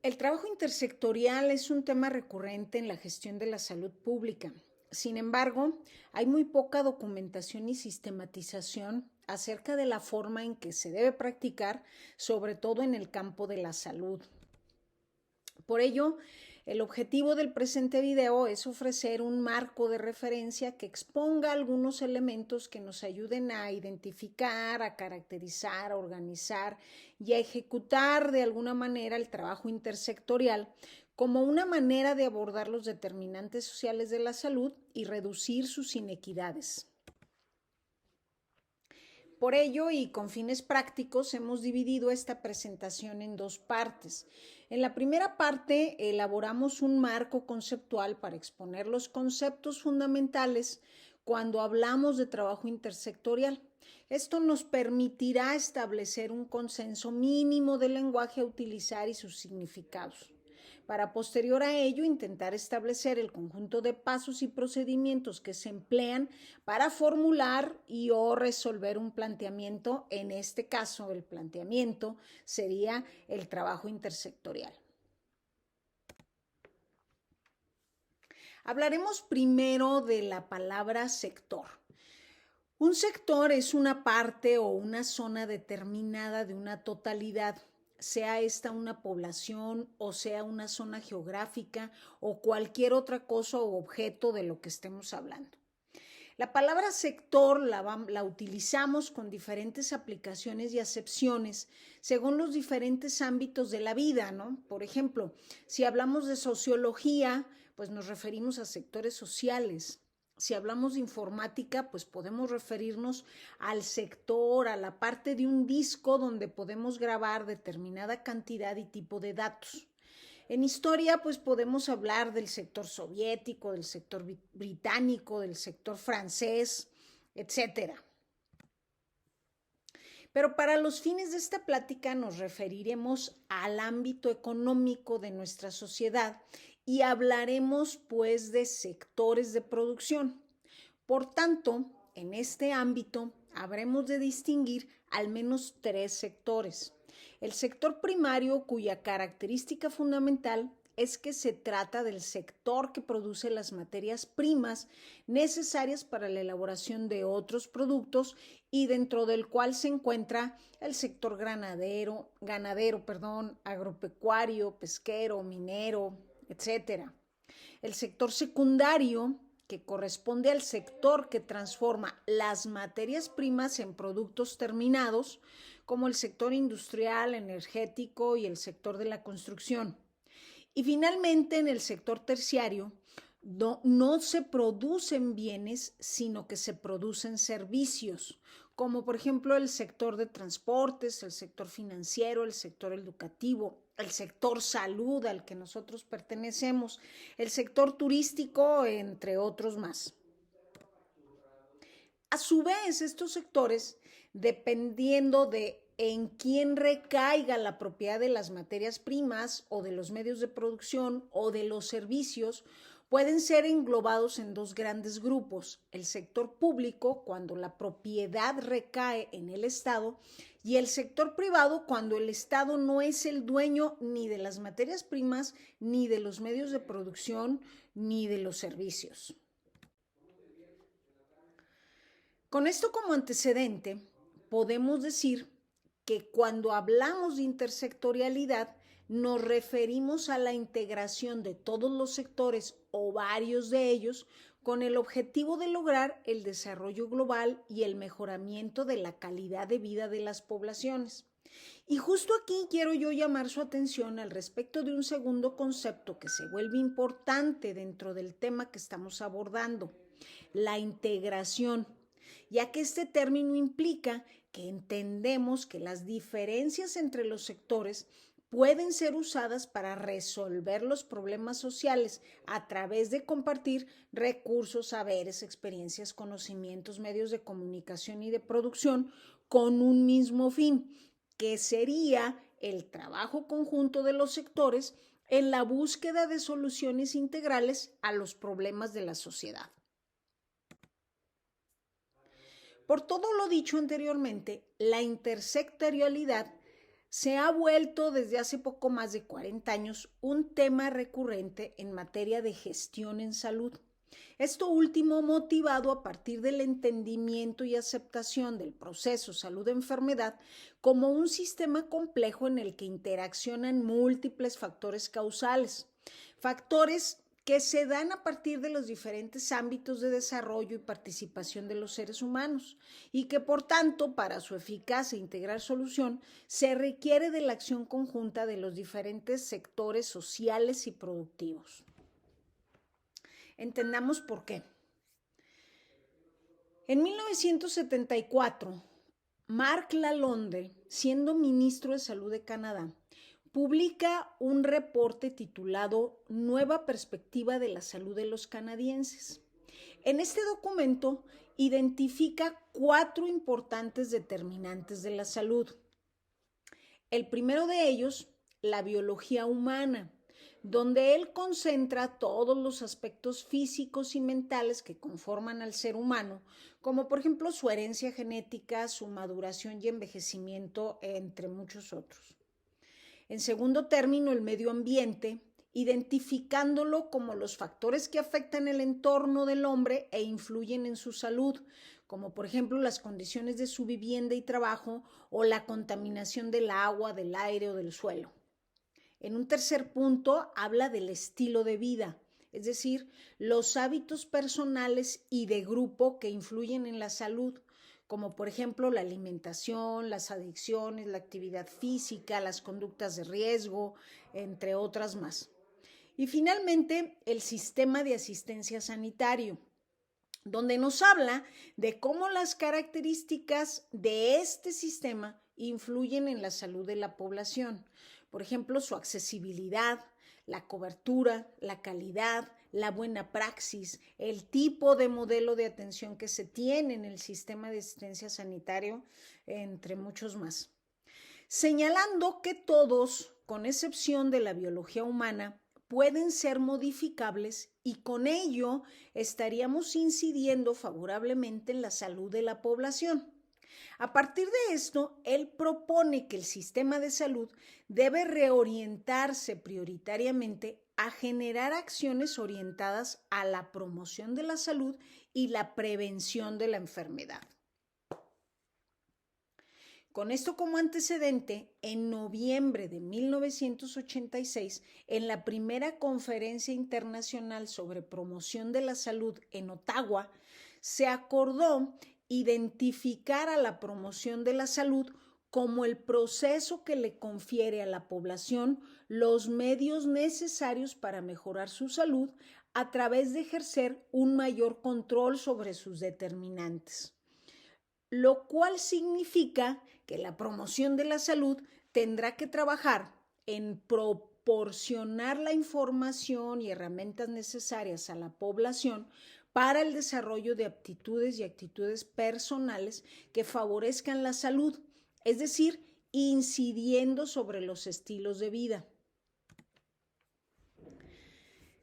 El trabajo intersectorial es un tema recurrente en la gestión de la salud pública. Sin embargo, hay muy poca documentación y sistematización acerca de la forma en que se debe practicar, sobre todo en el campo de la salud. Por ello, el objetivo del presente video es ofrecer un marco de referencia que exponga algunos elementos que nos ayuden a identificar, a caracterizar, a organizar y a ejecutar de alguna manera el trabajo intersectorial como una manera de abordar los determinantes sociales de la salud y reducir sus inequidades. Por ello, y con fines prácticos, hemos dividido esta presentación en dos partes. En la primera parte, elaboramos un marco conceptual para exponer los conceptos fundamentales cuando hablamos de trabajo intersectorial. Esto nos permitirá establecer un consenso mínimo del lenguaje a utilizar y sus significados. Para posterior a ello intentar establecer el conjunto de pasos y procedimientos que se emplean para formular y o resolver un planteamiento. En este caso, el planteamiento sería el trabajo intersectorial. Hablaremos primero de la palabra sector. Un sector es una parte o una zona determinada de una totalidad, sea esta una población o sea una zona geográfica o cualquier otra cosa o objeto de lo que estemos hablando. La palabra sector la utilizamos con diferentes aplicaciones y acepciones según los diferentes ámbitos de la vida, ¿no? Por ejemplo, si hablamos de sociología, pues nos referimos a sectores sociales. Si hablamos de informática, pues podemos referirnos al sector, a la parte de un disco donde podemos grabar determinada cantidad y tipo de datos. En historia, pues podemos hablar del sector soviético, del sector británico, del sector francés, etcétera. Pero para los fines de esta plática nos referiremos al ámbito económico de nuestra sociedad y hablaremos pues de sectores de producción. Por tanto, en este ámbito habremos de distinguir al menos tres sectores. El sector primario, cuya característica fundamental es que se trata del sector que produce las materias primas necesarias para la elaboración de otros productos y dentro del cual se encuentra el sector ganadero, agropecuario, pesquero, minero, etc. El sector secundario, que corresponde al sector que transforma las materias primas en productos terminados, como el sector industrial, energético y el sector de la construcción. Y finalmente, en el sector terciario, no se producen bienes, sino que se producen servicios, como por ejemplo el sector de transportes, el sector financiero, el sector educativo, el sector salud al que nosotros pertenecemos, el sector turístico, entre otros más. A su vez, estos sectores, dependiendo de en quién recaiga la propiedad de las materias primas o de los medios de producción o de los servicios, pueden ser englobados en dos grandes grupos: el sector público, cuando la propiedad recae en el Estado, y el sector privado, cuando el Estado no es el dueño ni de las materias primas, ni de los medios de producción, ni de los servicios. Con esto como antecedente, podemos decir que cuando hablamos de intersectorialidad, nos referimos a la integración de todos los sectores o varios de ellos con el objetivo de lograr el desarrollo global y el mejoramiento de la calidad de vida de las poblaciones. Y justo aquí quiero yo llamar su atención al respecto de un segundo concepto que se vuelve importante dentro del tema que estamos abordando: la integración, ya que este término implica que entendemos que las diferencias entre los sectores pueden ser usadas para resolver los problemas sociales a través de compartir recursos, saberes, experiencias, conocimientos, medios de comunicación y de producción con un mismo fin, que sería el trabajo conjunto de los sectores en la búsqueda de soluciones integrales a los problemas de la sociedad. Por todo lo dicho anteriormente, la intersectorialidad se ha vuelto desde hace poco más de 40 años un tema recurrente en materia de gestión en salud. Esto último motivado a partir del entendimiento y aceptación del proceso salud-enfermedad como un sistema complejo en el que interaccionan múltiples factores causales, factores que se dan a partir de los diferentes ámbitos de desarrollo y participación de los seres humanos y que por tanto para su eficaz e integral solución se requiere de la acción conjunta de los diferentes sectores sociales y productivos. Entendamos por qué. En 1974, Mark Lalonde, siendo ministro de Salud de Canadá, publica un reporte titulado Nueva perspectiva de la salud de los canadienses. En este documento identifica 4 importantes determinantes de la salud. El primero de ellos, la biología humana, donde él concentra todos los aspectos físicos y mentales que conforman al ser humano, como por ejemplo su herencia genética, su maduración y envejecimiento, entre muchos otros. En segundo término, el medio ambiente, identificándolo como los factores que afectan el entorno del hombre e influyen en su salud, como por ejemplo las condiciones de su vivienda y trabajo o la contaminación del agua, del aire o del suelo. En un tercer punto, habla del estilo de vida, es decir, los hábitos personales y de grupo que influyen en la salud, como por ejemplo la alimentación, las adicciones, la actividad física, las conductas de riesgo, entre otras más. Y finalmente, el sistema de asistencia sanitario, donde nos habla de cómo las características de este sistema influyen en la salud de la población. Por ejemplo, su accesibilidad, la cobertura, la calidad, la buena praxis, el tipo de modelo de atención que se tiene en el sistema de asistencia sanitario, entre muchos más. Señalando que todos, con excepción de la biología humana, pueden ser modificables y con ello estaríamos incidiendo favorablemente en la salud de la población. A partir de esto, él propone que el sistema de salud debe reorientarse prioritariamente a generar acciones orientadas a la promoción de la salud y la prevención de la enfermedad. Con esto como antecedente, en noviembre de 1986, en la primera conferencia internacional sobre promoción de la salud en Ottawa, se acordó identificar a la promoción de la salud como el proceso que le confiere a la población los medios necesarios para mejorar su salud a través de ejercer un mayor control sobre sus determinantes, lo cual significa que la promoción de la salud tendrá que trabajar en proporcionar la información y herramientas necesarias a la población para el desarrollo de aptitudes y actitudes personales que favorezcan la salud, es decir, incidiendo sobre los estilos de vida.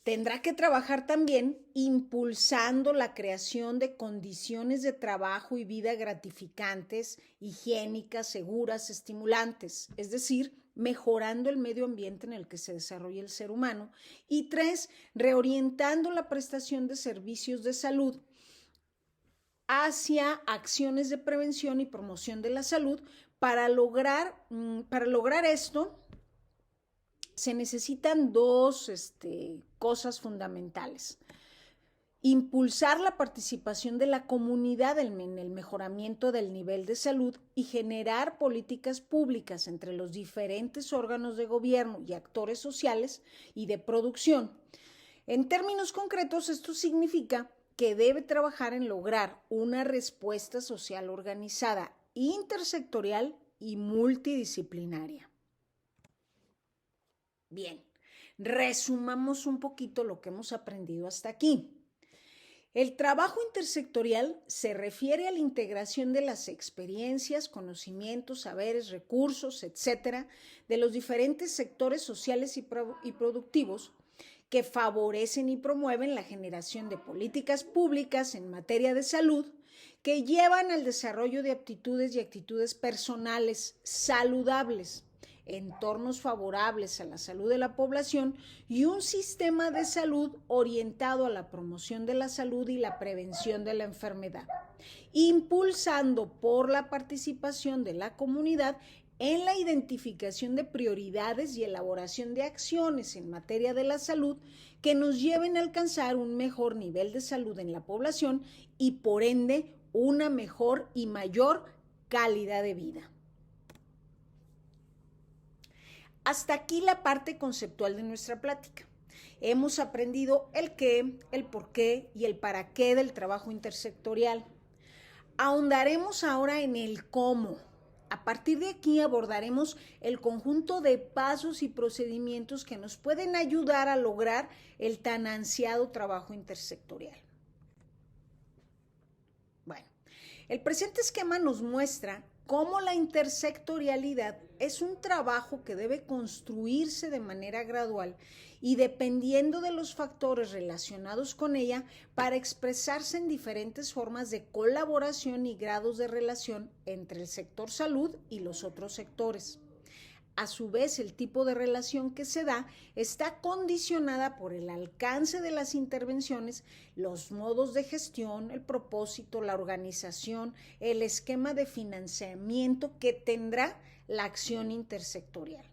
Tendrá que trabajar también impulsando la creación de condiciones de trabajo y vida gratificantes, higiénicas, seguras, estimulantes, es decir, mejorando el medio ambiente en el que se desarrolla el ser humano. Y 3, reorientando la prestación de servicios de salud hacia acciones de prevención y promoción de la salud. Para lograr esto, se necesitan 2 cosas fundamentales. Impulsar la participación de la comunidad en el mejoramiento del nivel de salud y generar políticas públicas entre los diferentes órganos de gobierno y actores sociales y de producción. En términos concretos, esto significa que debe trabajar en lograr una respuesta social organizada, intersectorial y multidisciplinaria. Bien, resumamos un poquito lo que hemos aprendido hasta aquí. El trabajo intersectorial se refiere a la integración de las experiencias, conocimientos, saberes, recursos, etcétera, de los diferentes sectores sociales y productivos que favorecen y promueven la generación de políticas públicas en materia de salud que llevan al desarrollo de aptitudes y actitudes personales saludables entornos favorables a la salud de la población y un sistema de salud orientado a la promoción de la salud y la prevención de la enfermedad, impulsando por la participación de la comunidad en la identificación de prioridades y elaboración de acciones en materia de la salud que nos lleven a alcanzar un mejor nivel de salud en la población y por ende una mejor y mayor calidad de vida. Hasta aquí la parte conceptual de nuestra plática. Hemos aprendido el qué, el por qué y el para qué del trabajo intersectorial. Ahondaremos ahora en el cómo. A partir de aquí abordaremos el conjunto de pasos y procedimientos que nos pueden ayudar a lograr el tan ansiado trabajo intersectorial. Bueno, el presente esquema nos muestra cómo la intersectorialidad es un trabajo que debe construirse de manera gradual y dependiendo de los factores relacionados con ella para expresarse en diferentes formas de colaboración y grados de relación entre el sector salud y los otros sectores. A su vez, el tipo de relación que se da está condicionada por el alcance de las intervenciones, los modos de gestión, el propósito, la organización, el esquema de financiamiento que tendrá la acción intersectorial.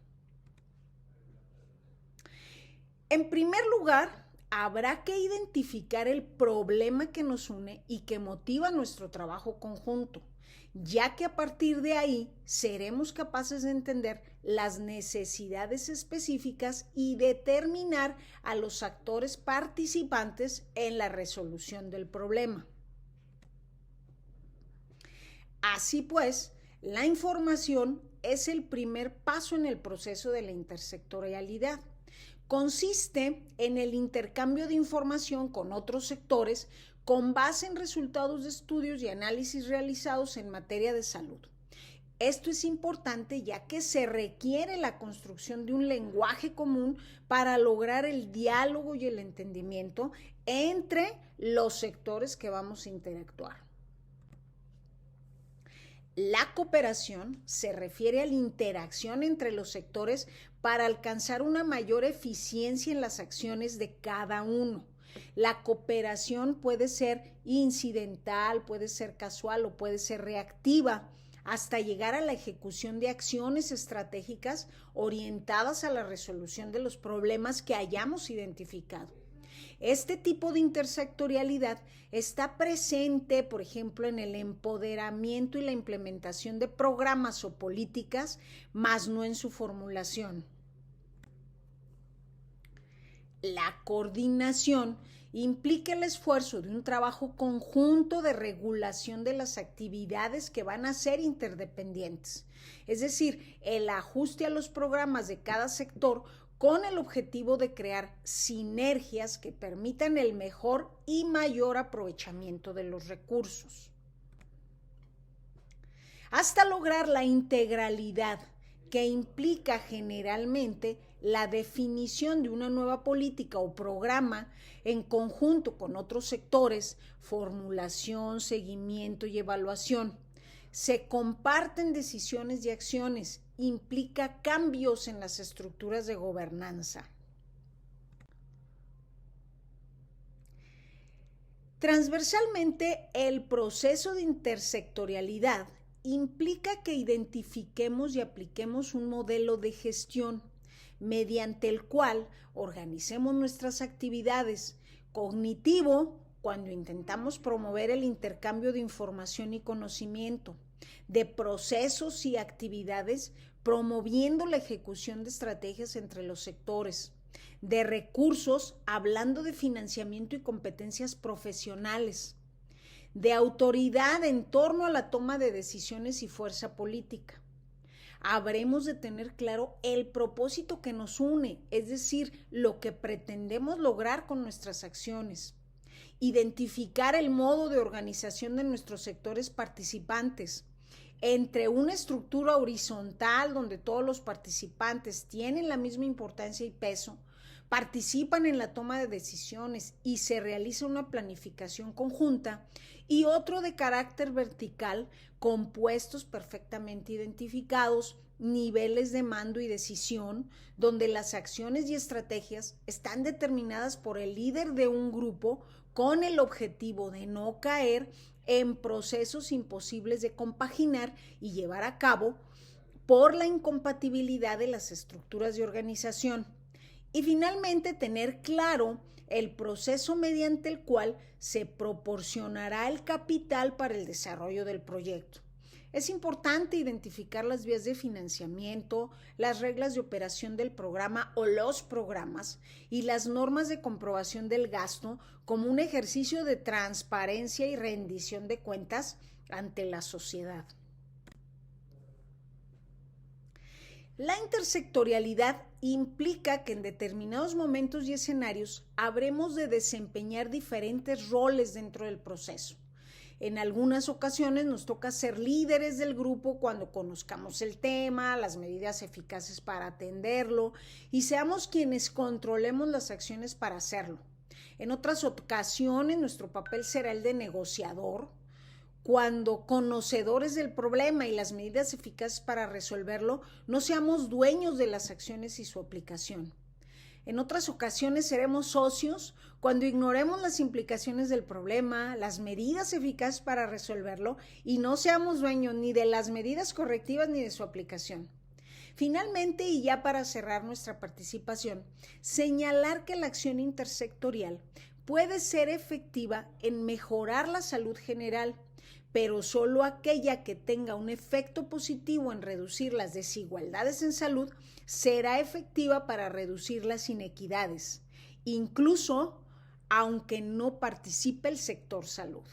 En primer lugar, habrá que identificar el problema que nos une y que motiva nuestro trabajo conjunto, ya que a partir de ahí seremos capaces de entender las necesidades específicas y determinar a los actores participantes en la resolución del problema. Así pues, la información es el primer paso en el proceso de la intersectorialidad. Consiste en el intercambio de información con otros sectores con base en resultados de estudios y análisis realizados en materia de salud. Esto es importante ya que se requiere la construcción de un lenguaje común para lograr el diálogo y el entendimiento entre los sectores que vamos a interactuar. La cooperación se refiere a la interacción entre los sectores para alcanzar una mayor eficiencia en las acciones de cada uno. La cooperación puede ser incidental, puede ser casual o puede ser reactiva, hasta llegar a la ejecución de acciones estratégicas orientadas a la resolución de los problemas que hayamos identificado. Este tipo de intersectorialidad está presente, por ejemplo, en el empoderamiento y la implementación de programas o políticas, más no en su formulación. La coordinación implica el esfuerzo de un trabajo conjunto de regulación de las actividades que van a ser interdependientes, es decir, el ajuste a los programas de cada sector con el objetivo de crear sinergias que permitan el mejor y mayor aprovechamiento de los recursos. Hasta lograr la integralidad, que implica generalmente la definición de una nueva política o programa en conjunto con otros sectores, formulación, seguimiento y evaluación. Se comparten decisiones y acciones, implica cambios en las estructuras de gobernanza. Transversalmente, el proceso de intersectorialidad implica que identifiquemos y apliquemos un modelo de gestión mediante el cual organicemos nuestras actividades. Cognitivo, cuando intentamos promover el intercambio de información y conocimiento, de procesos y actividades, promoviendo la ejecución de estrategias entre los sectores, de recursos, hablando de financiamiento y competencias profesionales, de autoridad en torno a la toma de decisiones y fuerza política. Habremos de tener claro el propósito que nos une, es decir, lo que pretendemos lograr con nuestras acciones. Identificar el modo de organización de nuestros sectores participantes entre una estructura horizontal donde todos los participantes tienen la misma importancia y peso, participan en la toma de decisiones y se realiza una planificación conjunta, y otro de carácter vertical con puestos perfectamente identificados niveles de mando y decisión, donde las acciones y estrategias están determinadas por el líder de un grupo con el objetivo de no caer en procesos imposibles de compaginar y llevar a cabo por la incompatibilidad de las estructuras de organización. Y finalmente, tener claro el proceso mediante el cual se proporcionará el capital para el desarrollo del proyecto. Es importante identificar las vías de financiamiento, las reglas de operación del programa o los programas y las normas de comprobación del gasto como un ejercicio de transparencia y rendición de cuentas ante la sociedad. La intersectorialidad implica que en determinados momentos y escenarios habremos de desempeñar diferentes roles dentro del proceso. En algunas ocasiones nos toca ser líderes del grupo cuando conozcamos el tema, las medidas eficaces para atenderlo y seamos quienes controlemos las acciones para hacerlo. En otras ocasiones nuestro papel será el de negociador, cuando conocedores del problema y las medidas eficaces para resolverlo, no seamos dueños de las acciones y su aplicación. En otras ocasiones seremos socios cuando ignoremos las implicaciones del problema, las medidas eficaces para resolverlo y no seamos dueños ni de las medidas correctivas ni de su aplicación. Finalmente, y ya para cerrar nuestra participación, señalar que la acción intersectorial puede ser efectiva en mejorar la salud general, pero solo aquella que tenga un efecto positivo en reducir las desigualdades en salud será efectiva para reducir las inequidades, incluso aunque no participe el sector salud.